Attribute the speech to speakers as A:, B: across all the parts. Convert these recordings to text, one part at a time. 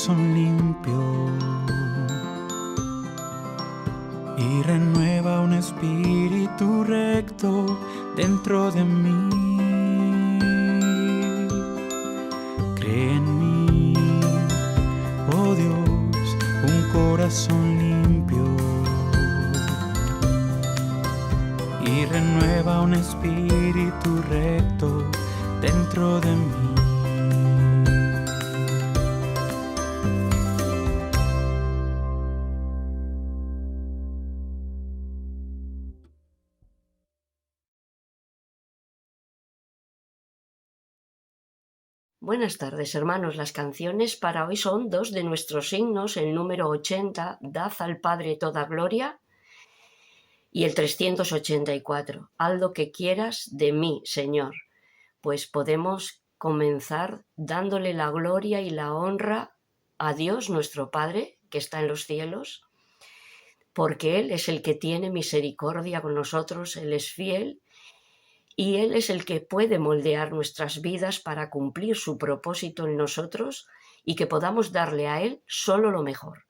A: corazón limpio y renueva un espíritu recto dentro de mí. Cree en mí, oh Dios, un corazón limpio y renueva un espíritu recto dentro de mí.
B: Buenas tardes, hermanos. Las canciones para hoy son dos de nuestros himnos, el número 80, Dad al Padre toda gloria, y el 384, haz lo que quieras de mí, Señor. Pues podemos comenzar dándole la gloria y la honra a Dios, nuestro Padre, que está en los cielos, porque Él es el que tiene misericordia con nosotros, Él es fiel, y Él es el que puede moldear nuestras vidas para cumplir su propósito en nosotros y que podamos darle a Él solo lo mejor.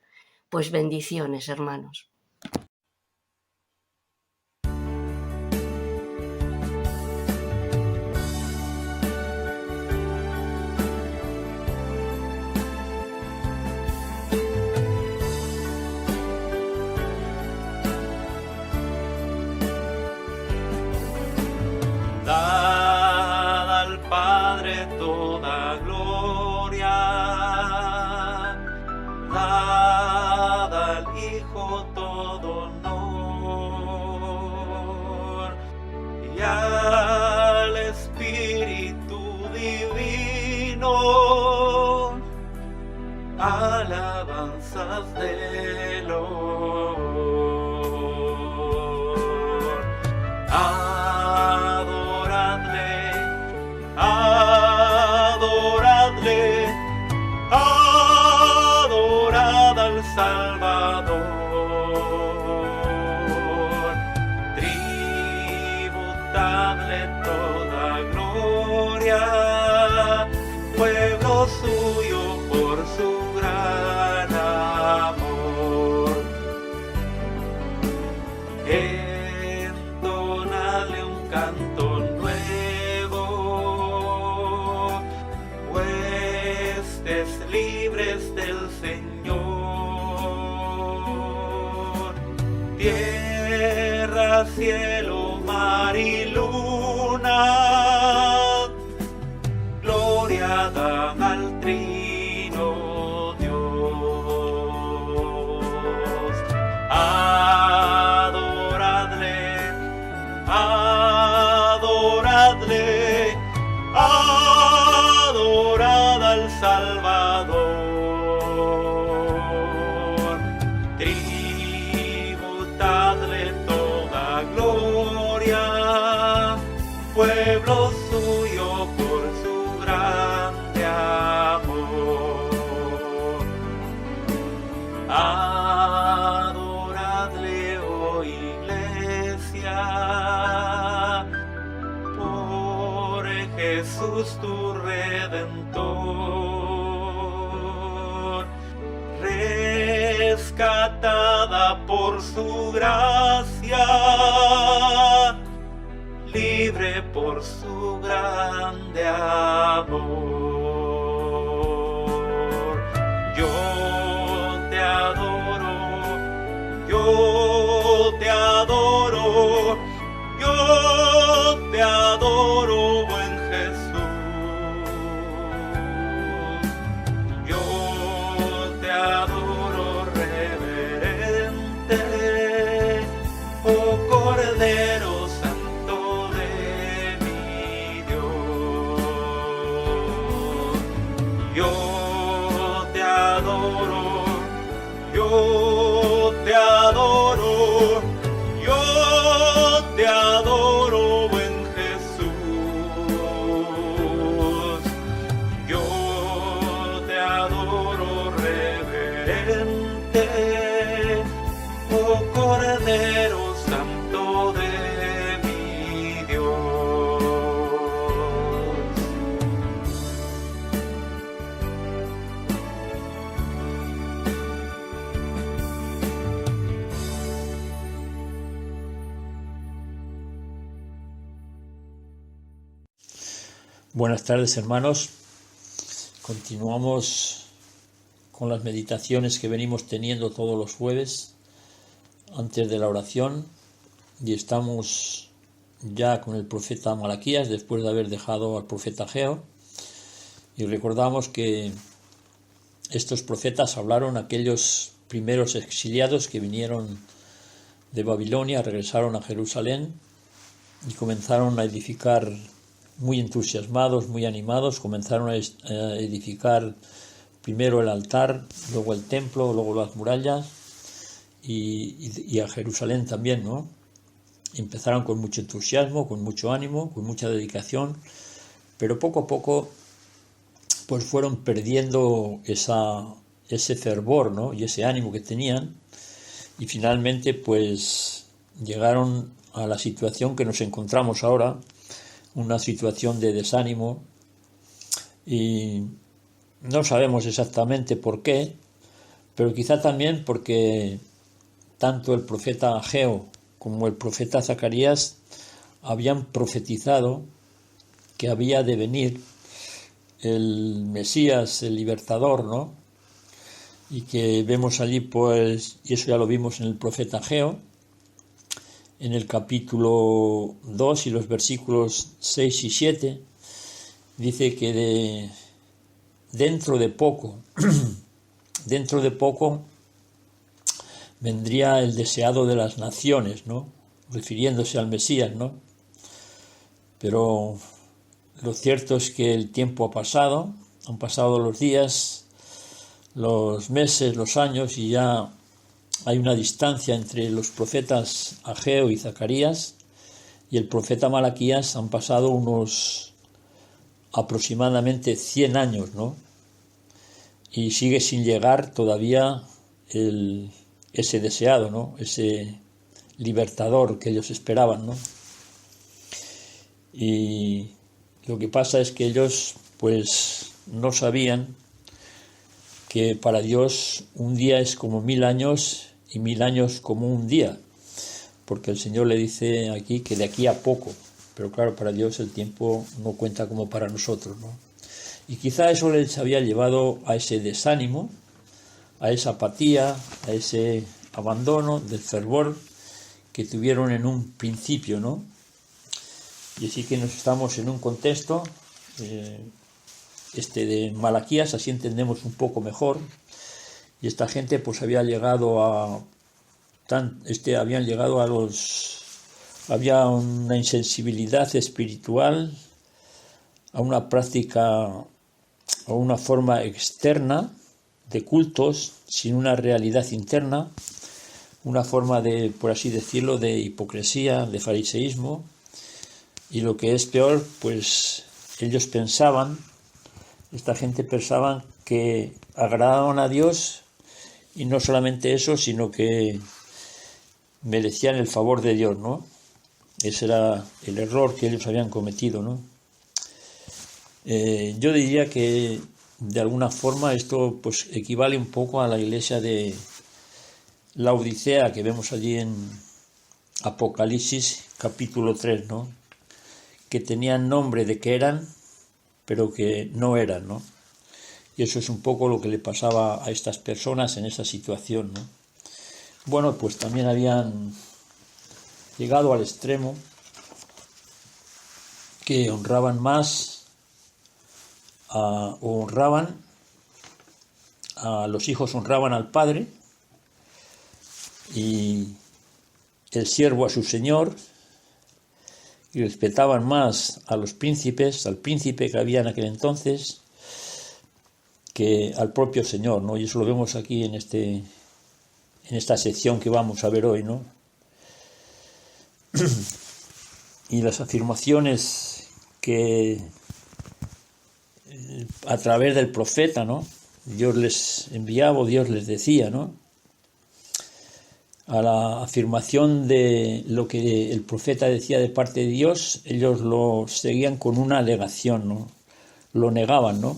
B: Pues bendiciones, hermanos.
C: Dad al Padre toda gloria, dad al Hijo todo honor y al Espíritu Divino alabanzas del honor. Adoradle, adorad al Salvador, tributadle toda gloria, pueblo suyo por su gran amor. Entonadle un canto libres del Señor, tierra, cielo, mar y luna, gloria dan al Trino Dios. Adoradle, adoradle, adorad al Salvador, tributadle toda gloria, pueblo suyo por su grande amor. Adoradle, oh Iglesia, por Jesús tu Redentor, rescatada por su gracia, libre por su grande amor. Yo te adoro, yo te adoro, yo te adoro, buen Jesús. Yo te adoro, reverente, oh Cordero Santo de mi Dios. Yo te adoro, yo te adoro, yo te adoro, buen Jesús. Yo te adoro, reverente, oh Cordero Santo de mi Dios.
D: Buenas tardes, hermanos. Continuamos con las meditaciones que venimos teniendo todos los jueves antes de la oración y estamos ya con el profeta Malaquías después de haber dejado al profeta Ageo, y recordamos que estos profetas hablaron a aquellos primeros exiliados que vinieron de Babilonia, regresaron a Jerusalén y comenzaron a edificar, muy entusiasmados, muy animados, comenzaron a edificar primero el altar, luego el templo, luego las murallas y a Jerusalén también, ¿no? Empezaron con mucho entusiasmo, con mucho ánimo, con mucha dedicación, pero poco a poco pues fueron perdiendo ese fervor, ¿no? Y ese ánimo que tenían, y finalmente pues llegaron a la situación que nos encontramos ahora, una situación de desánimo, y no sabemos exactamente por qué, pero quizá también porque tanto el profeta Ageo como el profeta Zacarías habían profetizado que había de venir el Mesías, el libertador, ¿no? Y que vemos allí, pues, y eso ya lo vimos en el profeta Ageo, en el capítulo 2 y los versículos 6 y 7, dice que dentro de poco vendría el deseado de las naciones, ¿no? Refiriéndose al Mesías, ¿no? Pero lo cierto es que el tiempo ha pasado, han pasado los días, los meses, los años, y ya hay una distancia entre los profetas Ageo y Zacarías y el profeta Malaquías. Han pasado unos aproximadamente 100 años, ¿no? Y sigue sin llegar todavía ese deseado, ¿no? Ese libertador que ellos esperaban, ¿no? Y lo que pasa es que ellos pues no sabían que para Dios un día es como 1000 años y 1000 años como un día, porque el Señor le dice aquí que de aquí a poco, pero claro, para Dios el tiempo no cuenta como para nosotros, ¿no? Y quizá eso les había llevado a ese desánimo, a esa apatía, a ese abandono del fervor que tuvieron en un principio, ¿no? Y así que nos estamos en un contexto de Malaquías, así entendemos un poco mejor, y esta gente pues habían llegado a había una insensibilidad espiritual, a una práctica o una forma externa de cultos sin una realidad interna, una forma de, por así decirlo, de hipocresía, de fariseísmo, y lo que es peor, pues ellos esta gente pensaba que agradaban a Dios, y no solamente eso, sino que merecían el favor de Dios, ¿no? Ese era el error que ellos habían cometido, ¿no? Yo diría que de alguna forma esto pues equivale un poco a la iglesia de la Odisea que vemos allí en Apocalipsis capítulo 3, ¿no? Que tenían nombre de que eran, pero que no eran, ¿no? Y eso es un poco lo que le pasaba a estas personas en esa situación, ¿no? Bueno, pues también habían llegado al extremo que honraban más los hijos honraban al padre y el siervo a su señor, y respetaban más a los príncipes, al príncipe que había en aquel entonces, que al propio Señor, ¿no? Y eso lo vemos aquí en esta sección que vamos a ver hoy, ¿no? Y las afirmaciones que a través del profeta, ¿no? Dios les enviaba, Dios les decía, ¿no? A la afirmación de lo que el profeta decía de parte de Dios, ellos lo seguían con una alegación, ¿no? Lo negaban, ¿no?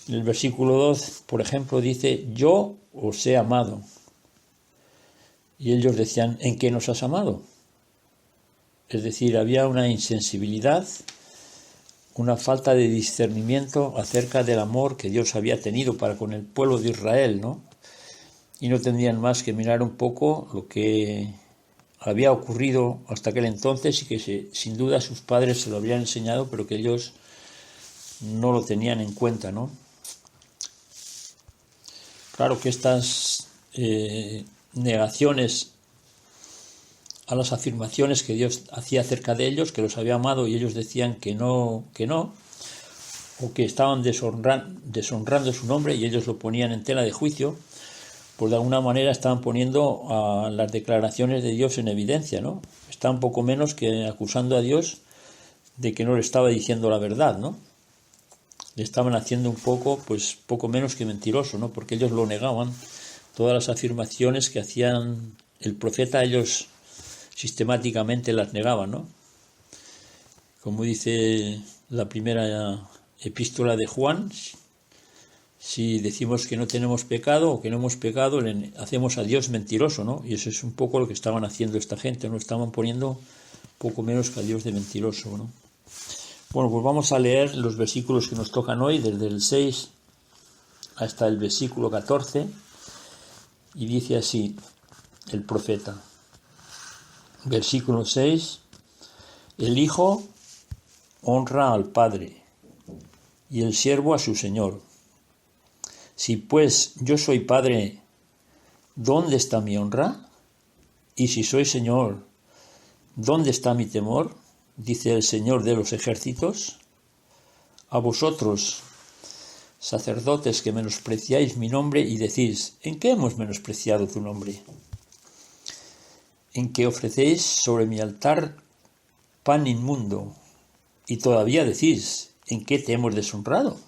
D: En el versículo 2, por ejemplo, dice: yo os he amado. Y ellos decían: ¿en qué nos has amado? Es decir, había una insensibilidad, una falta de discernimiento acerca del amor que Dios había tenido para con el pueblo de Israel, ¿no? Y no tendrían más que mirar un poco lo que había ocurrido hasta aquel entonces y que sin duda sus padres se lo habían enseñado, pero que ellos no lo tenían en cuenta, ¿no? Claro que estas negaciones a las afirmaciones que Dios hacía acerca de ellos, que los había amado y ellos decían que no, o que estaban deshonrando su nombre y ellos lo ponían en tela de juicio, pues de alguna manera estaban poniendo a las declaraciones de Dios en evidencia, ¿no? Estaban poco menos que acusando a Dios de que no le estaba diciendo la verdad, ¿no? Le estaban haciendo un poco menos que mentiroso, ¿no? Porque ellos lo negaban. Todas las afirmaciones que hacían el profeta, ellos sistemáticamente las negaban, ¿no? Como dice la primera epístola de Juan, si decimos que no tenemos pecado o que no hemos pecado, le hacemos a Dios mentiroso, ¿no? Y eso es un poco lo que estaban haciendo esta gente, ¿no? Estaban poniendo poco menos que a Dios de mentiroso, ¿no? Bueno, pues vamos a leer los versículos que nos tocan hoy, desde el 6 hasta el versículo 14, y dice así el profeta. Versículo 6: el Hijo honra al Padre, y el siervo a su Señor. Si pues yo soy Padre, ¿dónde está mi honra? Y si soy Señor, ¿dónde está mi temor? Dice el Señor de los ejércitos. A vosotros, sacerdotes que menospreciáis mi nombre y decís, ¿en qué hemos menospreciado tu nombre? En que ofrecéis sobre mi altar pan inmundo, y todavía decís, ¿en qué te hemos deshonrado?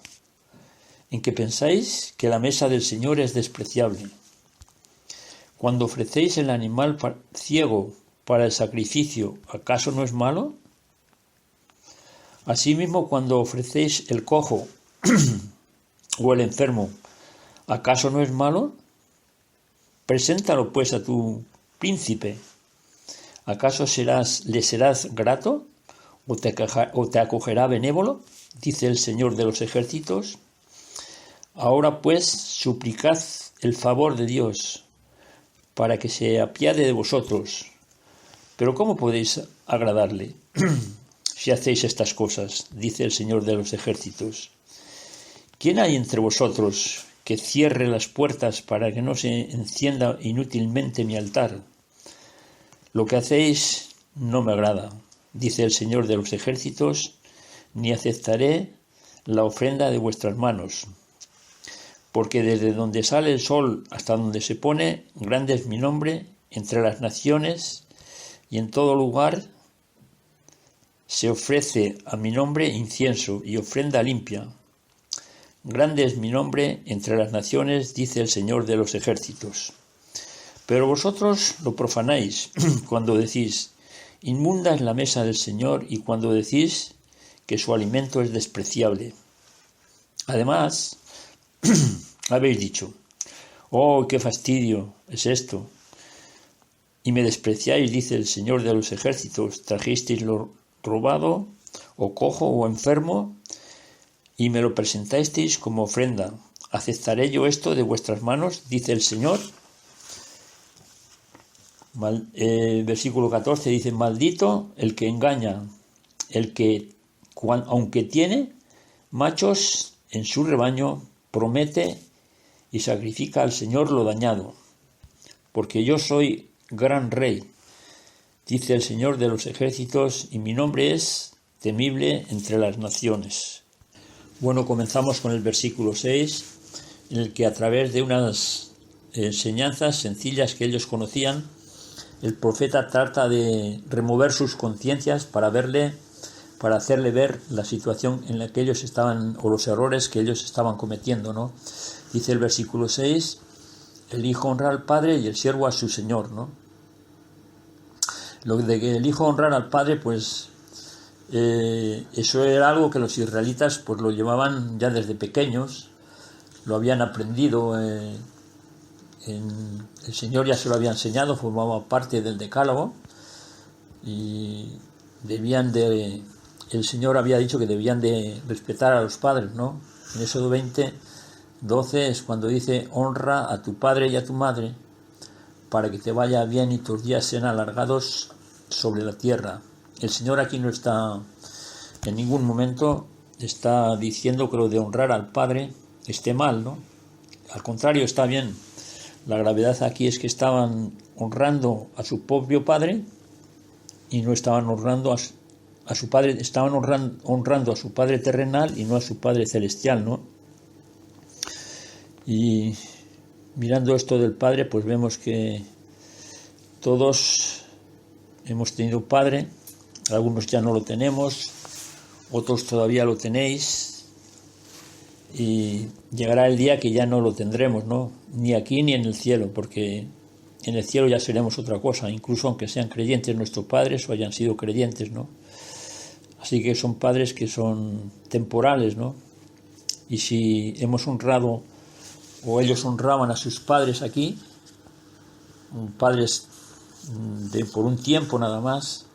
D: En que pensáis que la mesa del Señor es despreciable. Cuando ofrecéis el animal ciego para el sacrificio, ¿acaso no es malo? Asimismo, cuando ofrecéis el cojo o el enfermo, ¿acaso no es malo? Preséntalo pues a tu príncipe. ¿Acaso le serás grato o te acogerá benévolo? Dice el Señor de los ejércitos. Ahora pues suplicad el favor de Dios para que se apiade de vosotros. Pero ¿cómo podéis agradarle si hacéis estas cosas? Dice el Señor de los ejércitos. ¿Quién hay entre vosotros que cierre las puertas para que no se encienda inútilmente mi altar? Lo que hacéis no me agrada, dice el Señor de los ejércitos, ni aceptaré la ofrenda de vuestras manos. Porque desde donde sale el sol hasta donde se pone, grande es mi nombre entre las naciones, y en todo lugar se ofrece a mi nombre incienso y ofrenda limpia. Grande es mi nombre entre las naciones, dice el Señor de los ejércitos. Pero vosotros lo profanáis cuando decís, inmunda es la mesa del Señor, y cuando decís que su alimento es despreciable. Además, habéis dicho, oh, qué fastidio es esto, y me despreciáis, dice el Señor de los ejércitos, trajisteis lo robado, o cojo, o enfermo, y me lo presentasteis como ofrenda. ¿Aceptaré yo esto de vuestras manos? Dice el Señor. Versículo 14 dice, maldito el que engaña, el que, aunque tiene machos en su rebaño, promete y sacrifica al Señor lo dañado, porque yo soy gran rey, dice el Señor de los ejércitos, y mi nombre es temible entre las naciones. Bueno, comenzamos con el versículo 6, en el que a través de unas enseñanzas sencillas que ellos conocían, el profeta trata de remover sus conciencias para hacerle ver la situación en la que ellos estaban, o los errores que ellos estaban cometiendo, ¿no? Dice el versículo 6, el Hijo honra al Padre y el siervo a su Señor, ¿no? Lo de que el Hijo honrar al Padre, pues eso era algo que los israelitas pues lo llevaban ya desde pequeños, lo habían aprendido, el Señor ya se lo había enseñado, formaba parte del decálogo, y debían de el Señor había dicho que debían de respetar a los padres, ¿no? En Éxodo 20:12 es cuando dice: honra a tu padre y a tu madre para que te vaya bien y tus días sean alargados sobre la tierra. El Señor aquí no está en ningún momento está diciendo que lo de honrar al padre esté mal, ¿no? Al contrario, está bien. La gravedad aquí es que estaban honrando a su propio padre y no estaban honrando a su padre, estaban honrando a su padre terrenal y no a su padre celestial, ¿no? Y mirando esto del padre, pues vemos que todos hemos tenido padre, algunos ya no lo tenemos, otros todavía lo tenéis, y llegará el día que ya no lo tendremos, ¿no? Ni aquí ni en el cielo, porque en el cielo ya seremos otra cosa, incluso aunque sean creyentes nuestros padres o hayan sido creyentes, ¿no? Así que son padres que son temporales, ¿no? Y si hemos honrado o ellos honraban a sus padres aquí, padres por un tiempo nada más,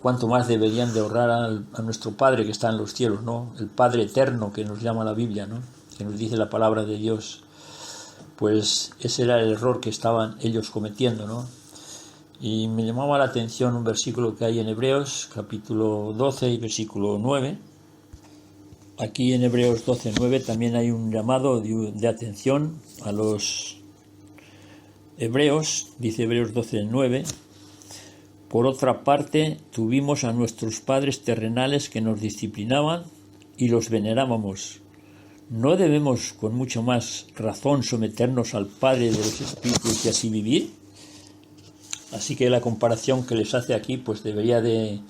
D: cuánto más deberían de honrar a nuestro Padre que está en los cielos, ¿no? El Padre eterno que nos llama la Biblia, ¿no? Que nos dice la palabra de Dios. Pues ese era el error que estaban ellos cometiendo, ¿no? Y me llamaba la atención un versículo que hay en Hebreos, capítulo 12 y versículo 9. Aquí en Hebreos 12:9 también hay un llamado de atención a los hebreos, dice Hebreos 12:9. Por otra parte, tuvimos a nuestros padres terrenales que nos disciplinaban y los venerábamos. ¿No debemos con mucho más razón someternos al Padre de los Espíritus y así vivir? Así que la comparación que les hace aquí pues debería de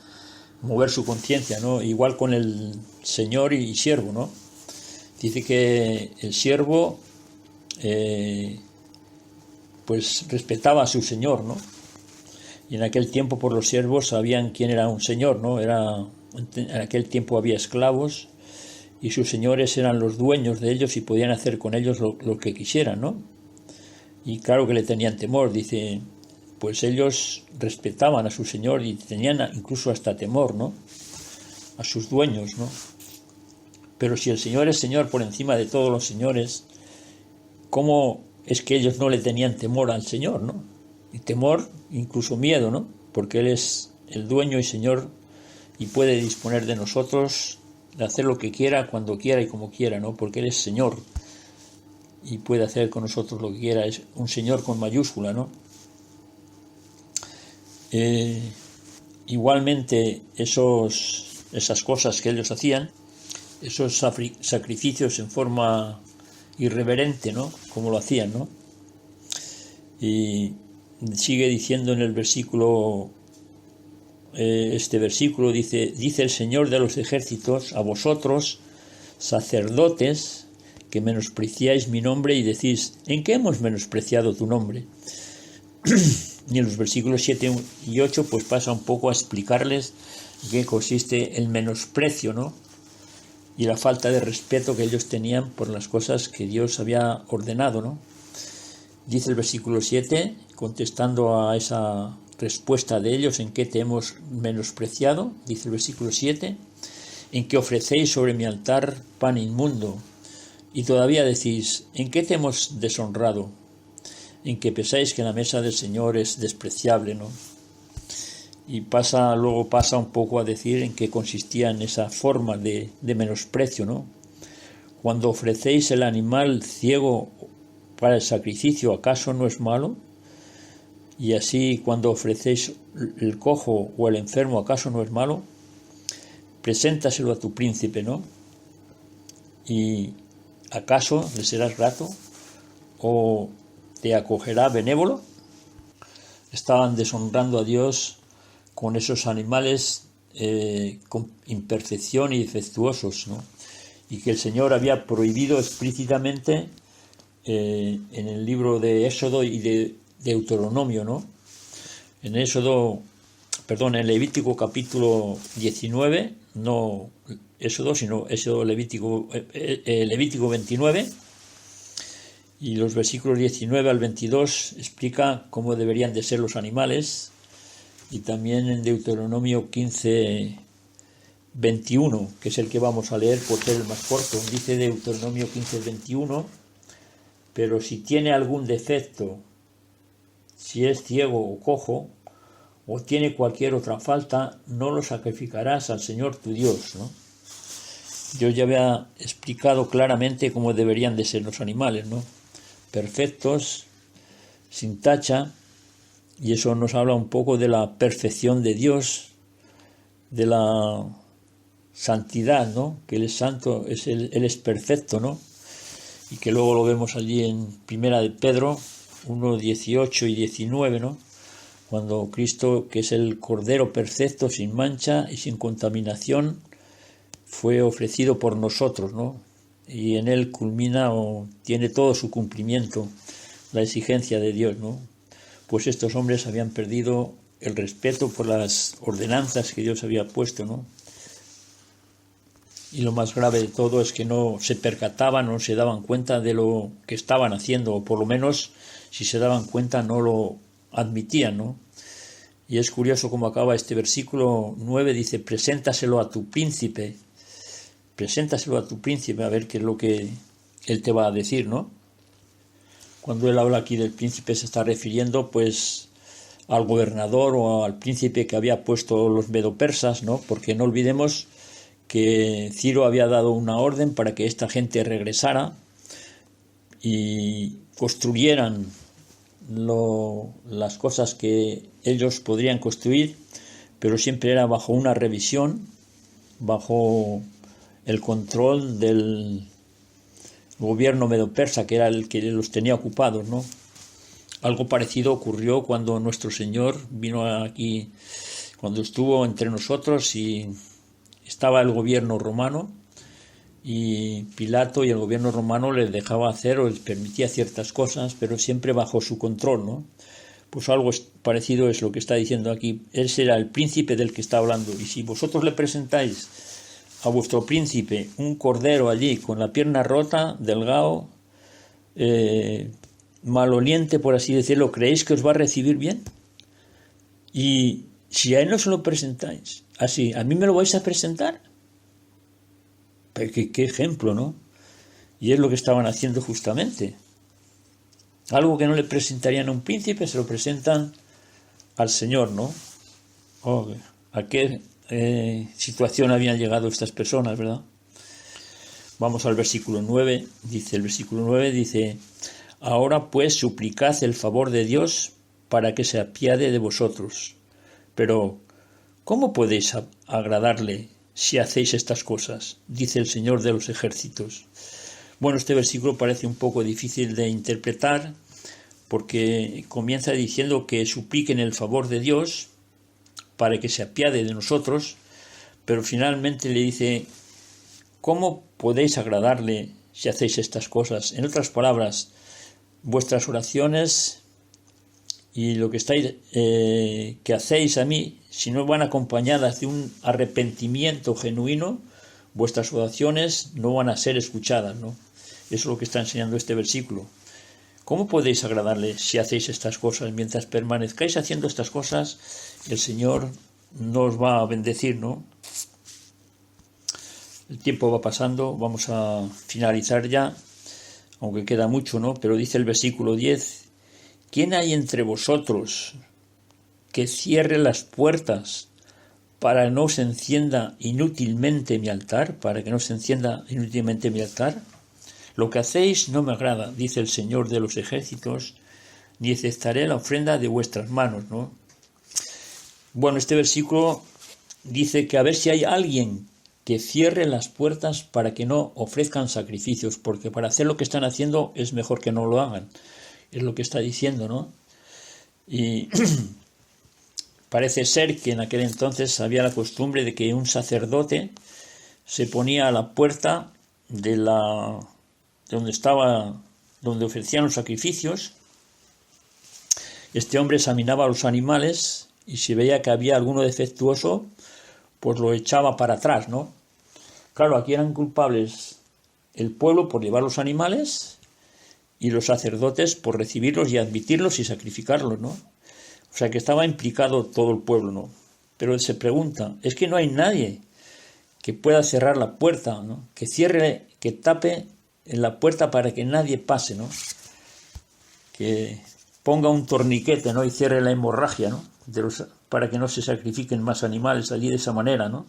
D: mover su conciencia, ¿no? Igual con el señor y siervo, ¿no? Dice que el siervo pues respetaba a su señor, ¿no? Y en aquel tiempo por los siervos sabían quién era un señor, ¿no? En aquel tiempo había esclavos y sus señores eran los dueños de ellos y podían hacer con ellos lo que quisieran, ¿no? Y claro que le tenían temor, dice, pues ellos respetaban a su señor y tenían incluso hasta temor, ¿no? A sus dueños, ¿no? Pero si el Señor es Señor por encima de todos los señores, ¿cómo es que ellos no le tenían temor al Señor, ¿no? Y temor, incluso miedo, ¿no? Porque Él es el dueño y Señor y puede disponer de nosotros, de hacer lo que quiera, cuando quiera y como quiera, ¿no? Porque Él es Señor y puede hacer con nosotros lo que quiera. Es un Señor con mayúscula, ¿no? Igualmente esas cosas que ellos hacían, esos sacrificios en forma irreverente, ¿no? Como lo hacían, ¿no? Y sigue diciendo en el versículo, este versículo dice el Señor de los ejércitos, a vosotros, sacerdotes, que menospreciáis mi nombre y decís, ¿en qué hemos menospreciado tu nombre? Y en los versículos 7 y 8 pues pasa un poco a explicarles en qué consiste el menosprecio, ¿no? Y la falta de respeto que ellos tenían por las cosas que Dios había ordenado, ¿no? Dice el versículo 7, contestando a esa respuesta de ellos, ¿en qué te hemos menospreciado? Dice el versículo 7, en que ofrecéis sobre mi altar pan inmundo. Y todavía decís, ¿en qué te hemos deshonrado? En que pensáis que la mesa del Señor es despreciable, ¿no? Y luego pasa un poco a decir en qué consistía en esa forma de menosprecio, ¿no? Cuando ofrecéis el animal ciego para el sacrificio, ¿acaso no es malo? Y así cuando ofrecéis el cojo o el enfermo, ¿acaso no es malo? Preséntaselo a tu príncipe, ¿no? ¿Y acaso le serás grato? ¿O te acogerá benévolo? Estaban deshonrando a Dios con esos animales con imperfección y defectuosos, ¿no? Y que el Señor había prohibido explícitamente en el libro de Éxodo y de Deuteronomio, ¿no? En Levítico capítulo 19, no Éxodo, sino Levítico 29, y los versículos 19 al 22 explica cómo deberían de ser los animales, y también en Deuteronomio 15, 21, que es el que vamos a leer por ser el más corto. Dice Deuteronomio 15:21, pero si tiene algún defecto, si es ciego o cojo, o tiene cualquier otra falta, no lo sacrificarás al Señor tu Dios, ¿no? Yo ya había explicado claramente cómo deberían de ser los animales, ¿no? Perfectos, sin tacha, y eso nos habla un poco de la perfección de Dios, de la santidad, ¿no? Que Él es santo, Él es perfecto, ¿no? Y que luego lo vemos allí en Primera de Pedro 1:18 y 19, ¿no? Cuando Cristo, que es el Cordero perfecto, sin mancha y sin contaminación, fue ofrecido por nosotros, ¿no? Y en Él culmina o tiene todo su cumplimiento la exigencia de Dios, ¿no? Pues estos hombres habían perdido el respeto por las ordenanzas que Dios había puesto, ¿no? Y lo más grave de todo es que no se percataban, no se daban cuenta de lo que estaban haciendo, o por lo menos, si se daban cuenta, no lo admitían, ¿no? Y es curioso cómo acaba este versículo 9, dice, preséntaselo a tu príncipe, a ver qué es lo que él te va a decir, ¿no? Cuando él habla aquí del príncipe se está refiriendo, pues, al gobernador o al príncipe que había puesto los medopersas, ¿no? Porque no olvidemos que Ciro había dado una orden para que esta gente regresara y construyeran las cosas que ellos podrían construir, pero siempre era bajo una revisión, bajo el control del gobierno medo-persa, que era el que los tenía ocupados, ¿no? Algo parecido ocurrió cuando nuestro Señor vino aquí, cuando estuvo entre nosotros y estaba el gobierno romano, y Pilato y el gobierno romano les dejaba hacer o les permitía ciertas cosas, pero siempre bajo su control, ¿no? Pues algo parecido es lo que está diciendo aquí. Él será el príncipe del que está hablando, y si vosotros le presentáis a vuestro príncipe un cordero allí con la pierna rota, delgado, maloliente, por así decirlo, ¿creéis que os va a recibir bien? Y si a él no se lo presentáis así, ¿a mí me lo vais a presentar? ¿Qué ejemplo, ¿no? Y es lo que estaban haciendo justamente. Algo que no le presentarían a un príncipe, se lo presentan al Señor, ¿no? Oh, ¿a qué situación habían llegado estas personas, verdad? Vamos al versículo 9. El versículo 9 dice, ahora pues suplicad el favor de Dios para que se apiade de vosotros. Pero, ¿cómo podéis agradarle si hacéis estas cosas? Dice el Señor de los ejércitos. Bueno, este versículo parece un poco difícil de interpretar porque comienza diciendo que supliquen el favor de Dios para que se apiade de nosotros, pero finalmente le dice, ¿cómo podéis agradarle si hacéis estas cosas? En otras palabras, vuestras oraciones y lo que estáis que hacéis a mí, si no van acompañadas de un arrepentimiento genuino, vuestras oraciones no van a ser escuchadas, ¿no? Eso es lo que está enseñando este versículo. ¿Cómo podéis agradarle si hacéis estas cosas? Mientras permanezcáis haciendo estas cosas, el Señor nos va a bendecir, ¿no? El tiempo va pasando, vamos a finalizar ya, aunque queda mucho, ¿no? Pero dice el versículo 10, ¿quién hay entre vosotros que cierre las puertas para que no se encienda inútilmente mi altar? Lo que hacéis no me agrada, dice el Señor de los ejércitos, ni aceptaré la ofrenda de vuestras manos, ¿no? Bueno, este versículo dice que a ver si hay alguien que cierre las puertas para que no ofrezcan sacrificios, porque para hacer lo que están haciendo es mejor que no lo hagan. Es lo que está diciendo, ¿no? Y parece ser que en aquel entonces había la costumbre de que un sacerdote se ponía a la puerta de donde ofrecían los sacrificios. Este hombre examinaba a los animales y si veía que había alguno defectuoso, pues lo echaba para atrás, ¿no? Claro, aquí eran culpables el pueblo por llevar los animales y los sacerdotes por recibirlos y admitirlos y sacrificarlos, ¿no? O sea que estaba implicado todo el pueblo, ¿no? Pero él se pregunta, ¿es que no hay nadie que pueda cerrar la puerta, ¿no? Que cierre, que tape la puerta para que nadie pase, ¿no? Que ponga un torniquete, ¿no? Y cierre la hemorragia, ¿no? Para que no se sacrifiquen más animales allí de esa manera, ¿no?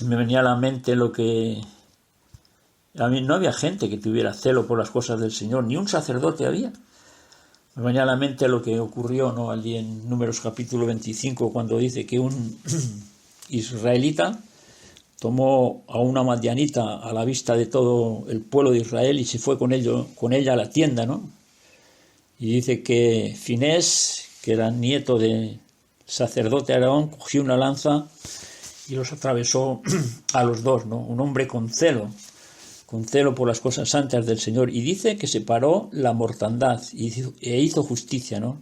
D: Me venía a la mente lo que... A mí no había gente que tuviera celo por las cosas del Señor, ni un sacerdote había. Me venía a la mente lo que ocurrió, ¿no? Allí en Números capítulo 25, cuando dice que un israelita tomó a una madianita a la vista de todo el pueblo de Israel y se fue con ella a la tienda, ¿no? Y dice que Finés, que era nieto del sacerdote Aarón, cogió una lanza y los atravesó a los dos, ¿no? Un hombre con celo por las cosas santas del Señor. Y dice que separó la mortandad e hizo justicia, ¿no?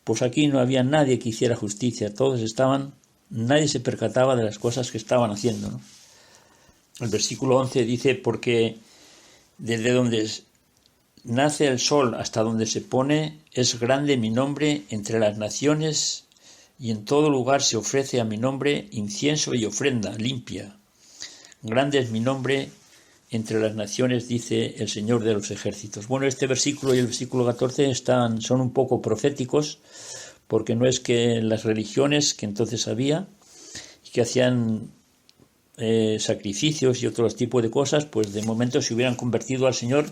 D: Pues aquí no había nadie que hiciera justicia, nadie se percataba de las cosas que estaban haciendo, ¿no? El versículo 11 dice, porque desde donde nace el sol hasta donde se pone, es grande mi nombre entre las naciones, y en todo lugar se ofrece a mi nombre incienso y ofrenda limpia. Grande es mi nombre entre las naciones, dice el Señor de los ejércitos. Bueno, este versículo y el versículo 14 son un poco proféticos, porque no es que las religiones que entonces había, que hacían sacrificios y otros tipos de cosas, pues de momento se hubieran convertido al Señor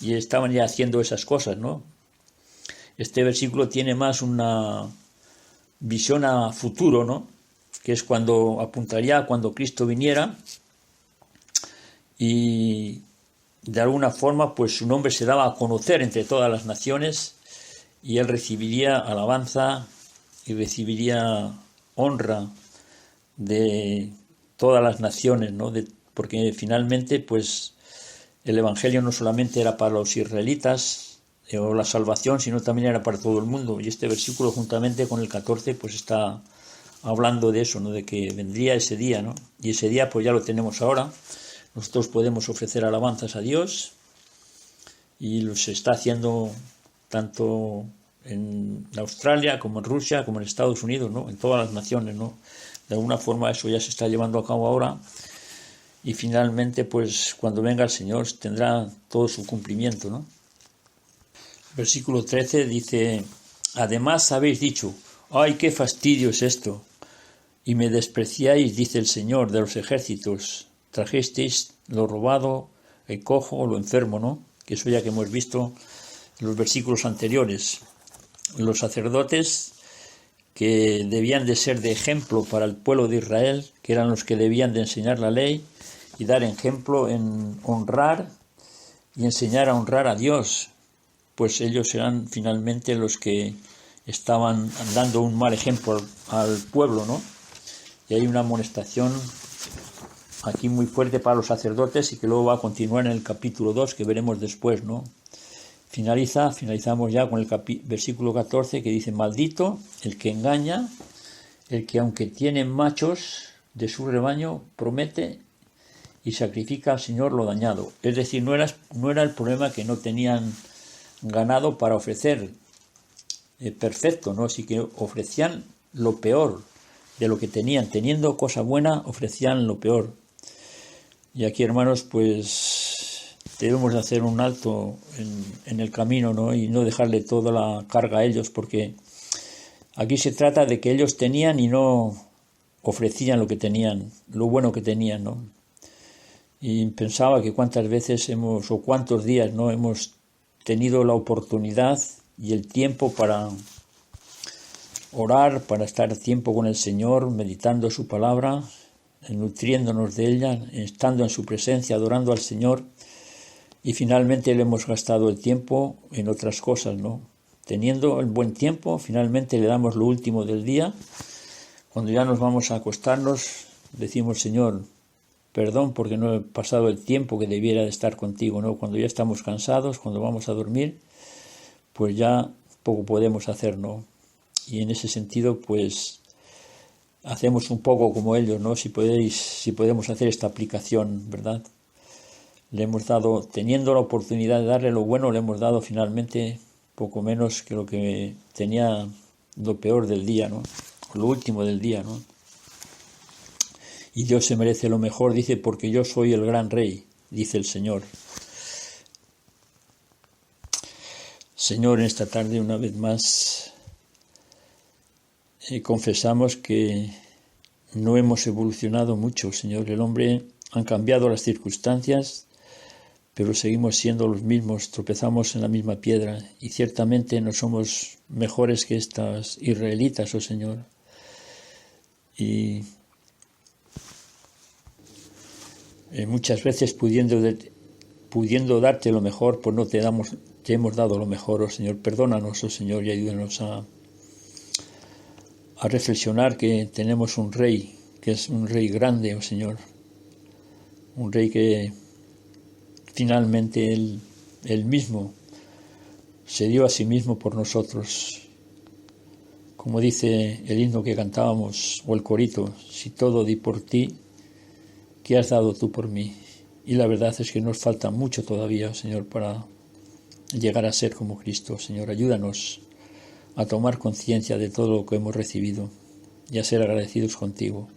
D: y estaban ya haciendo esas cosas, ¿no? Este versículo tiene más una visión a futuro, ¿no? Que es apuntaría a cuando Cristo viniera, y de alguna forma pues su nombre se daba a conocer entre todas las naciones y él recibiría alabanza y recibiría honra de todas las naciones, ¿no? Porque finalmente pues el evangelio no solamente era para los israelitas o la salvación, sino también era para todo el mundo, y este versículo juntamente con el 14 pues está hablando de eso, ¿no? De que vendría ese día, ¿no? Y ese día pues ya lo tenemos ahora. Nosotros podemos ofrecer alabanzas a Dios y se está haciendo tanto en Australia como en Rusia como en Estados Unidos, ¿no? En todas las naciones, ¿no? De alguna forma eso ya se está llevando a cabo ahora y finalmente pues cuando venga el Señor tendrá todo su cumplimiento, ¿no? Versículo 13 dice, además habéis dicho, ¡ay, qué fastidio es esto! Y me despreciáis, dice el Señor de los ejércitos. Trajisteis lo robado, el cojo, lo enfermo, ¿no? Que eso ya que hemos visto en los versículos anteriores. Los sacerdotes que debían de ser de ejemplo para el pueblo de Israel, que eran los que debían de enseñar la ley y dar ejemplo en honrar y enseñar a honrar a Dios, pues ellos eran finalmente los que estaban dando un mal ejemplo al pueblo, ¿no? Y hay una amonestación aquí muy fuerte para los sacerdotes y que luego va a continuar en el capítulo 2 que veremos después, ¿no? Finalizamos ya con el versículo 14 que dice, maldito el que engaña, el que aunque tiene machos de su rebaño promete y sacrifica al Señor lo dañado. Es decir, no era el problema que no tenían ganado para ofrecer perfecto, ¿no? Así que ofrecían lo peor de lo que tenían, teniendo cosa buena, ofrecían lo peor. Y aquí, hermanos, pues debemos de hacer un alto en el camino, ¿no? Y no dejarle toda la carga a ellos, porque aquí se trata de que ellos tenían y no ofrecían lo que tenían, lo bueno que tenían, ¿no? Y pensaba que cuántas veces o cuántos días, ¿no? Hemos tenido la oportunidad y el tiempo para orar, para estar tiempo con el Señor, meditando su palabra, nutriéndonos de ella, estando en su presencia, adorando al Señor, y finalmente le hemos gastado el tiempo en otras cosas, ¿no? Teniendo el buen tiempo, finalmente le damos lo último del día. Cuando ya nos vamos a acostarnos, decimos, Señor, perdón porque no he pasado el tiempo que debiera de estar contigo, ¿no? Cuando ya estamos cansados, cuando vamos a dormir, pues ya poco podemos hacer, ¿no? Y en ese sentido, pues hacemos un poco como ellos, ¿no? Si podemos hacer esta aplicación, ¿verdad? Le hemos dado, teniendo la oportunidad de darle lo bueno, le hemos dado finalmente poco menos que lo que tenía lo peor del día, ¿no? Lo último del día, ¿no? y Dios se merece lo mejor, dice, porque yo soy el gran rey, dice el Señor. Señor, en esta tarde una vez más confesamos que no hemos evolucionado mucho, Señor. El hombre han cambiado las circunstancias, pero seguimos siendo los mismos, tropezamos en la misma piedra y ciertamente no somos mejores que estas israelitas, oh Señor. Y muchas veces pudiendo darte lo mejor, pues no te hemos dado lo mejor, oh Señor. Perdónanos, oh Señor, y ayúdanos a reflexionar que tenemos un rey, que es un rey grande, oh Señor. Un rey que finalmente él mismo se dio a sí mismo por nosotros. Como dice el himno que cantábamos, o el corito, si todo di por ti, ¿qué has dado tú por mí? Y la verdad es que nos falta mucho todavía, Señor, para llegar a ser como Cristo. Señor, ayúdanos a tomar conciencia de todo lo que hemos recibido y a ser agradecidos contigo.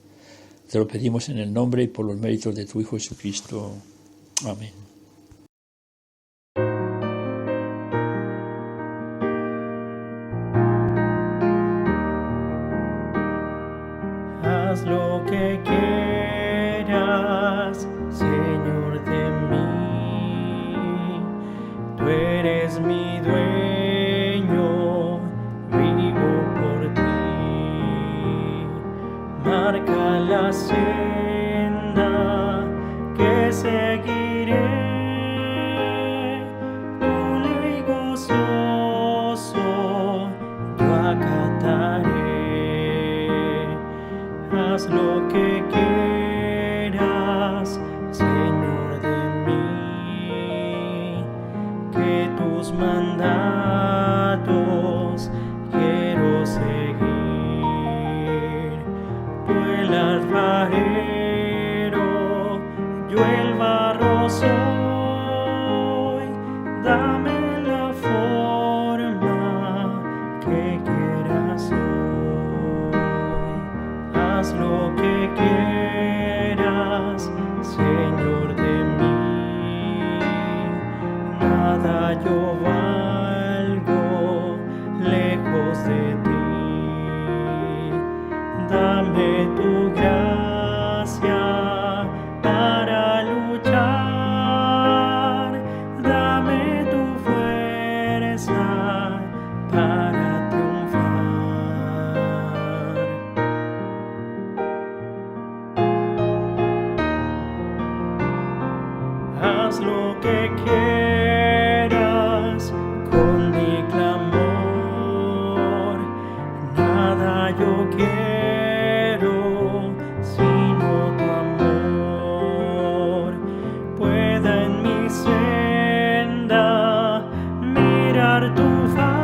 D: Te lo pedimos en el nombre y por los méritos de tu Hijo Jesucristo. Amén.
A: Haz lo que quieras, Señor, de mí. Tú eres mi dueño, vivo por ti. Marca la senda que seguiré, tu ley gozoso yo acataré. Haz lo que quieras, Señor, de mí, que tus mandatos quiero seguir. Tú el alfarero, yo el barro soy, dame la forma que quieras hoy. Haz lo que quieras, Señor, de mí. Nada yo valgo lejos de ti. Dame tu gracia para luchar. Dame tu fuerza para triunfar. Haz lo que quieras con mi clamor. Nada yo quiero sino tu amor. Pueda en mi senda mirar tu faz.